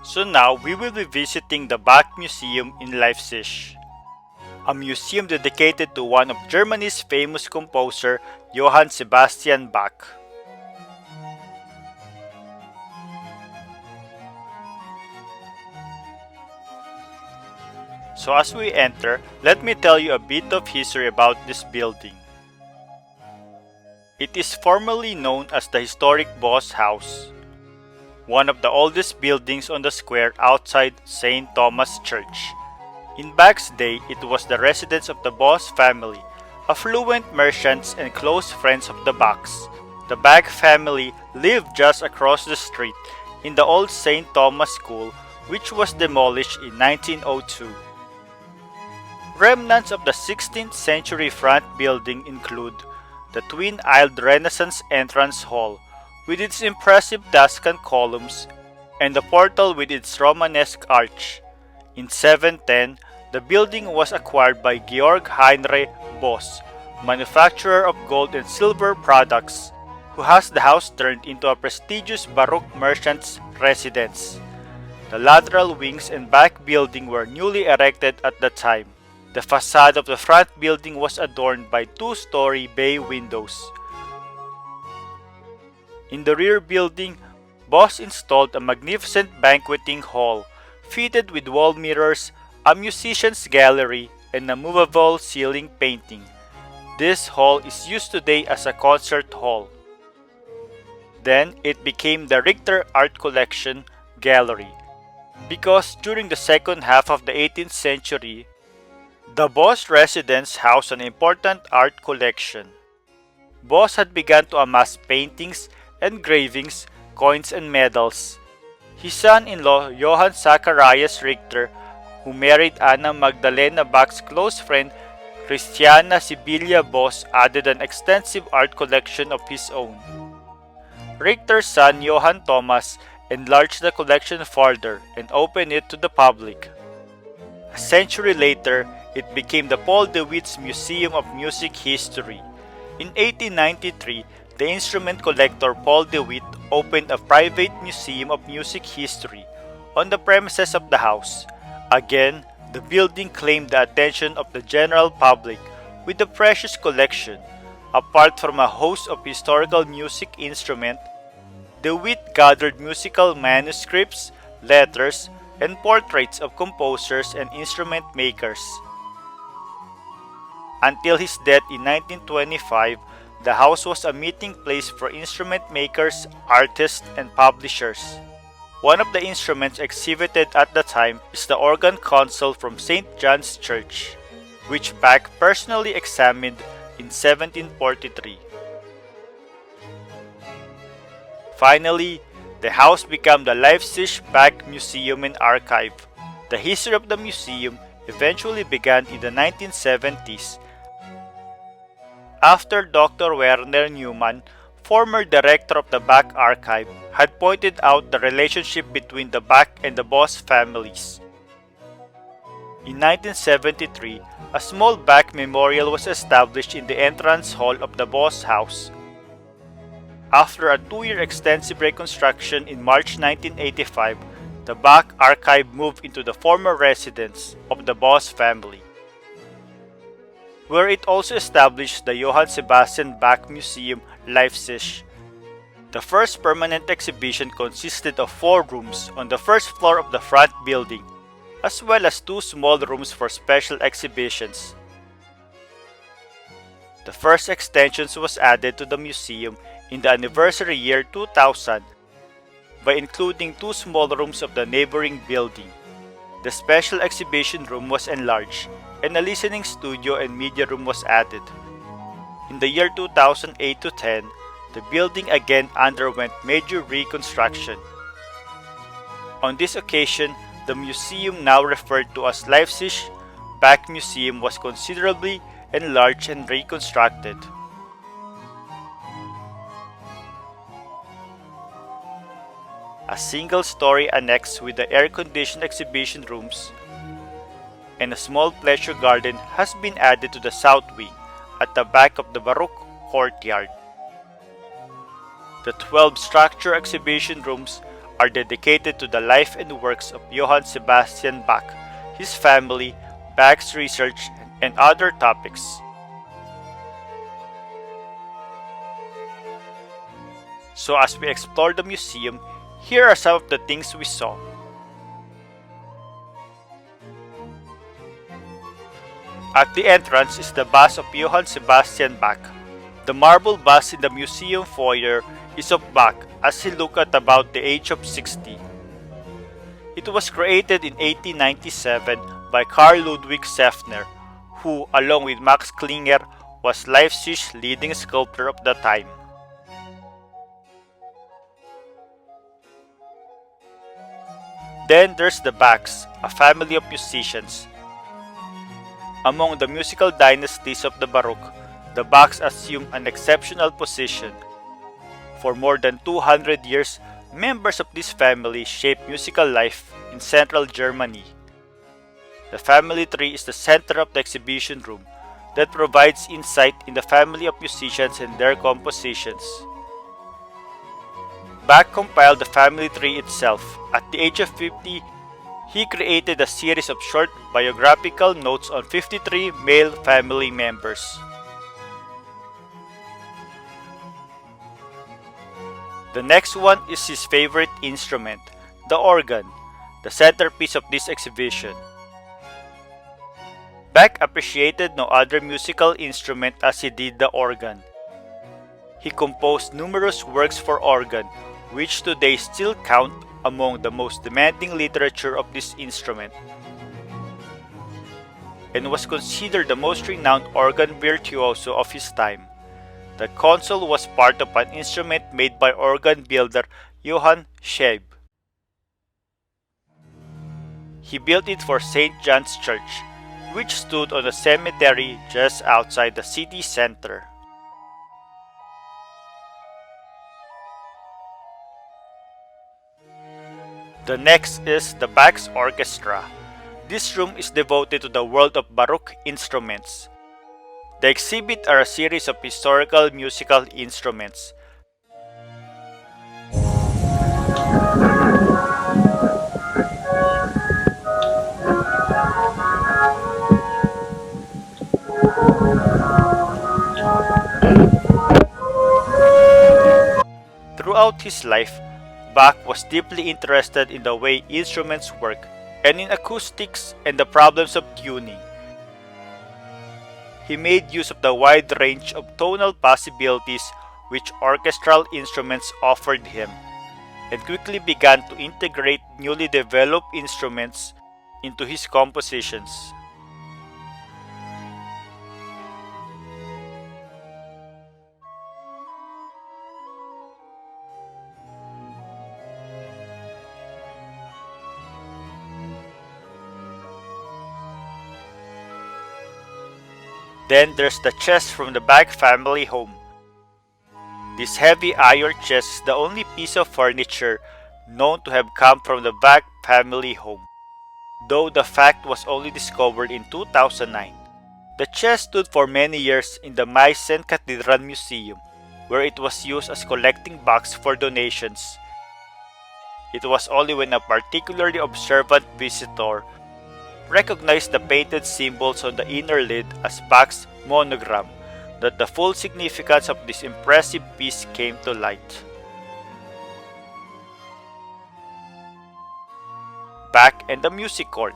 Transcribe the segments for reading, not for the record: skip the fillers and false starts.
So now we will be visiting the Bach Museum in Leipzig, a museum dedicated to one of Germany's famous composer, Johann Sebastian Bach. So as we enter, let me tell you a bit of history about this building. It is formerly known as the historic Boss House, one of the oldest buildings on the square outside St. Thomas Church. In Bach's day, it was the residence of the Boss family, affluent merchants and close friends of the Bachs. The Bach family lived just across the street in the old St. Thomas School, which was demolished in 1902. Remnants of the 16th century front building include the twin-aisled Renaissance entrance hall with its impressive Tuscan columns and the portal with its Romanesque arch. In 710, the building was acquired by Georg Heinrich Boss, manufacturer of gold and silver products, who has the house turned into a prestigious Baroque merchant's residence. The lateral wings and back building were newly erected at the time. The facade of the front building was adorned by two-story bay windows. In the rear building, Boss installed a magnificent banqueting hall, fitted with wall mirrors, a musician's gallery, and a movable ceiling painting. This hall is used today as a concert hall. Then it became the Richter Art Collection Gallery, because during the second half of the 18th century, the Boss residence housed an important art collection. Boss had begun to amass paintings, engravings, coins, and medals. His son-in-law, Johann Zacharias Richter, who married Anna Magdalena Bach's close friend, Christiana Sibylla Boss, added an extensive art collection of his own. Richter's son, Johann Thomas, enlarged the collection further and opened it to the public. A century later, it became the Paul de Witt's Museum of Music History. In 1893, the instrument collector Paul de Witt opened a private museum of music history on the premises of the house. Again, the building claimed the attention of the general public with a precious collection. Apart from a host of historical music instruments, de Witt gathered musical manuscripts, letters, and portraits of composers and instrument makers. Until his death in 1925, the house was a meeting place for instrument makers, artists, and publishers. One of the instruments exhibited at the time is the organ console from St. John's Church, which Bach personally examined in 1743. Finally, the house became the Leipzig Bach Museum and Archive. The history of the museum eventually began in the 1970s after Dr. Werner Neumann, former director of the Bach Archive, had pointed out the relationship between the Bach and the Boss families. In 1973, a small Bach memorial was established in the entrance hall of the Boss house. After a 2-year extensive reconstruction in March 1985, the Bach Archive moved into the former residence of the Boss family, where it also established the Johann Sebastian Bach Museum, Leipzig. The first permanent exhibition consisted of 4 rooms on the first floor of the front building, as well as 2 small rooms for special exhibitions. The first extensions was added to the museum in the anniversary year 2000 by including 2 small rooms of the neighboring building. The special exhibition room was enlarged, and a listening studio and media room was added. In the year 2008 to 10, the building again underwent major reconstruction. On this occasion, the museum, now referred to as Leipzig Bach Museum, was considerably enlarged and reconstructed. A single-story annex with the air-conditioned exhibition rooms and a small pleasure garden has been added to the south wing at the back of the Baroque courtyard. The 12 structure exhibition rooms are dedicated to the life and works of Johann Sebastian Bach, his family, Bach's research, and other topics. So as we explore the museum, here are some of the things we saw. At the entrance is the bust of Johann Sebastian Bach. The marble bust in the museum foyer is of Bach as he looked at about the age of 60. It was created in 1897 by Carl Ludwig Seffner, who, along with Max Klinger, was Leipzig's leading sculptor of the time. Then there's the Bachs, a family of musicians. Among the musical dynasties of the Baroque, the Bachs assumed an exceptional position. For more than 200 years, members of this family shaped musical life in central Germany. The family tree is the center of the exhibition room that provides insight in the family of musicians and their compositions. Bach compiled the family tree itself. At the age of 50, he created a series of short biographical notes on 53 male family members. The next one is his favorite instrument, the organ, the centerpiece of this exhibition. Bach appreciated no other musical instrument as he did the organ. He composed numerous works for organ, which today still count among the most demanding literature of this instrument, and was considered the most renowned organ virtuoso of his time. The console was part of an instrument made by organ builder Johann Scheib. He built it for St. John's Church, which stood on a cemetery just outside the city center. The next is the Bach's Orchestra. This room is devoted to the world of Baroque instruments. The exhibit are a series of historical musical instruments. Throughout his life, Bach was deeply interested in the way instruments work and in acoustics and the problems of tuning. He made use of the wide range of tonal possibilities which orchestral instruments offered him, and quickly began to integrate newly developed instruments into his compositions. Then there's the chest from the Bach family home. This heavy iron chest is the only piece of furniture known to have come from the Bach family home, though the fact was only discovered in 2009. The chest stood for many years in the Meissen Cathedral Museum, where it was used as collecting box for donations. It was only when a particularly observant visitor recognized the painted symbols on the inner lid as Bach's monogram that the full significance of this impressive piece came to light. Bach and the Music Court.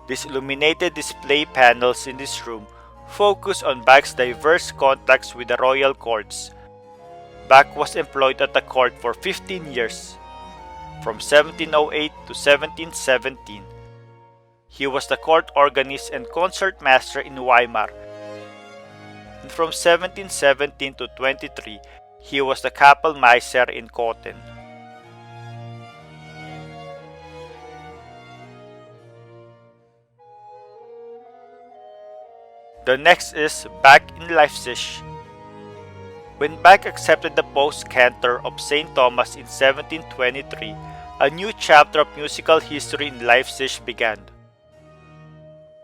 These illuminated display panels in this room focus on Bach's diverse contacts with the royal courts. Bach was employed at the court for 15 years. From 1708 to 1717, he was the court organist and concertmaster in Weimar. And from 1717 to 23, he was the Kapellmeister in Cothen. The next is Bach in Leipzig. When Bach accepted the post cantor of St. Thomas in 1723, a new chapter of musical history in Leipzig began.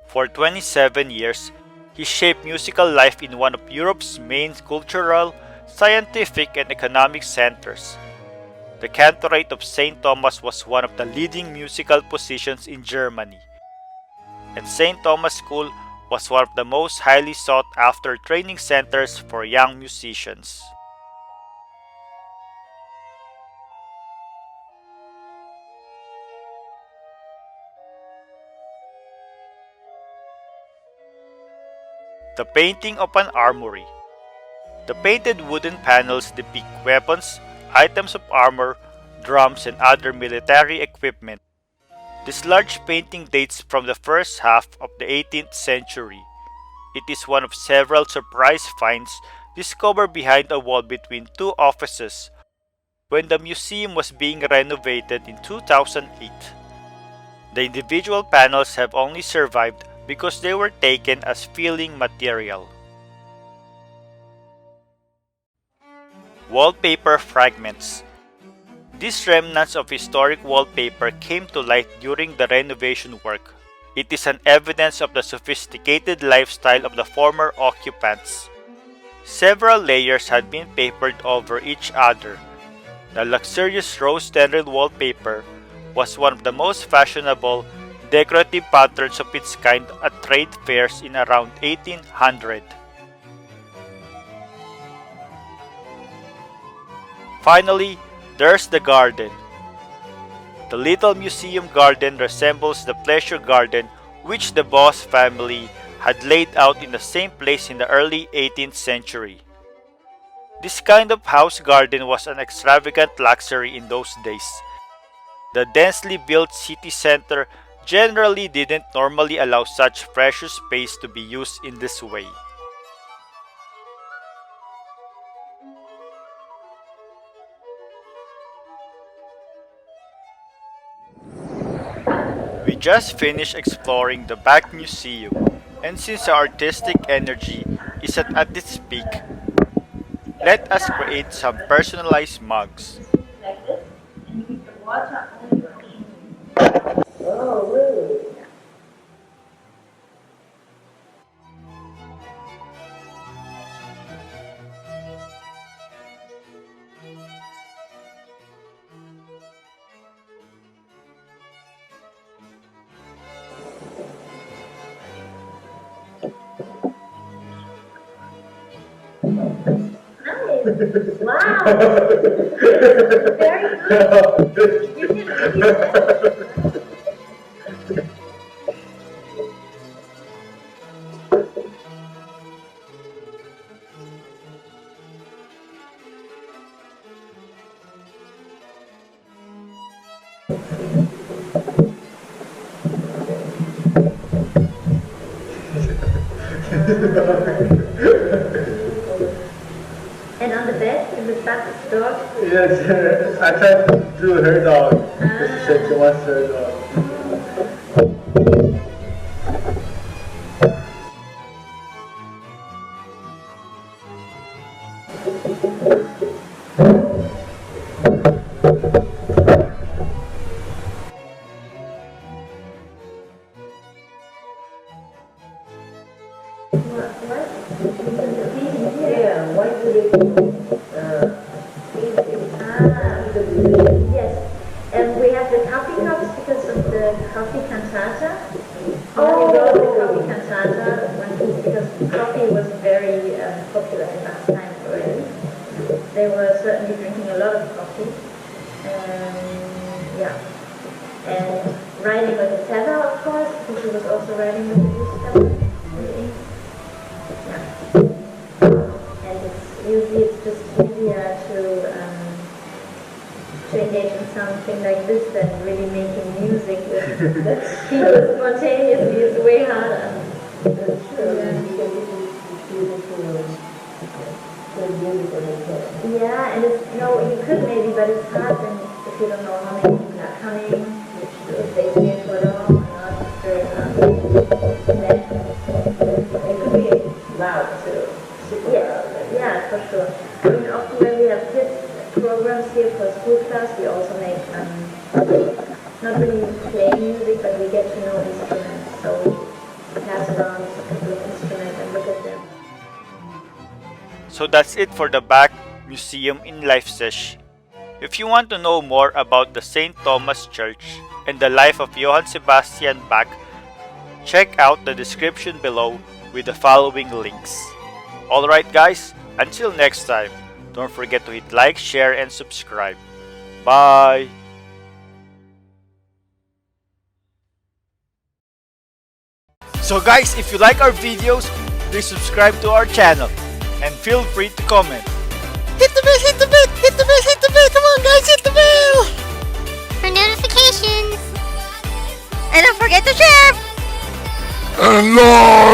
For 27 years, he shaped musical life in one of Europe's main cultural, scientific, and economic centers. The cantorate of St. Thomas was one of the leading musical positions in Germany, and St. Thomas School was one of the most highly sought after training centers for young musicians. The painting of an armory. The painted wooden panels depict weapons, items of armor, drums, and other military equipment. This large painting dates from the first half of the 18th century. It is one of several surprise finds discovered behind a wall between two offices when the museum was being renovated in 2008. The individual panels have only survived because they were taken as filling material. Wallpaper fragments. These remnants of historic wallpaper came to light during the renovation work. It is an evidence of the sophisticated lifestyle of the former occupants. Several layers had been papered over each other. The luxurious rose-tinted wallpaper was one of the most fashionable decorative patterns of its kind at trade fairs in around 1800. Finally, there's the garden. The little museum garden resembles the pleasure garden which the Boss family had laid out in the same place in the early 18th century. This kind of house garden was an extravagant luxury in those days. The densely built city center generally didn't normally allow such precious space to be used in this way. We just finished exploring the Bach Museum, and since our artistic energy is at its peak, let us create some personalized mugs. Like this, and you can put water on your hand. Oh, really? Nice. Wow. Very good. You can really do And on the bed, in the Bach's dog? Yes, I tried to do her dog. She said she wants her dog. What? Yeah, why do they Yes. And we have the coffee cups because of the coffee cantata. We wrote the coffee cantata because coffee was very popular in that time already. They were certainly drinking a lot of coffee. Yeah. And riding with the feather, of course, because he was also riding with the goose feather. And it's just easier to engage in something like this than really making music that feels spontaneously is way harder. That's true. Yeah, and it's, you could maybe, but it's hard when if you don't know how many people are coming, if they stay for long or not, it's very hard. Then it could be loud too. Yeah, for sure. I mean, often when we have kids programs here for school class, we also make not really play music, but we get to know instruments. So we pass around a couple of instruments and look at them. So that's it for the Bach Museum in Leipzig. If you want to know more about the St. Thomas Church and the life of Johann Sebastian Bach, check out the description below with the following links. Alright guys, until next time, don't forget to hit like, share, and subscribe. Bye! So guys, if you like our videos, please subscribe to our channel and feel free to comment. Hit the bell, hit the bell, hit the bell, hit the bell. Come on guys, hit the bell. For notifications. And don't forget to share. And like.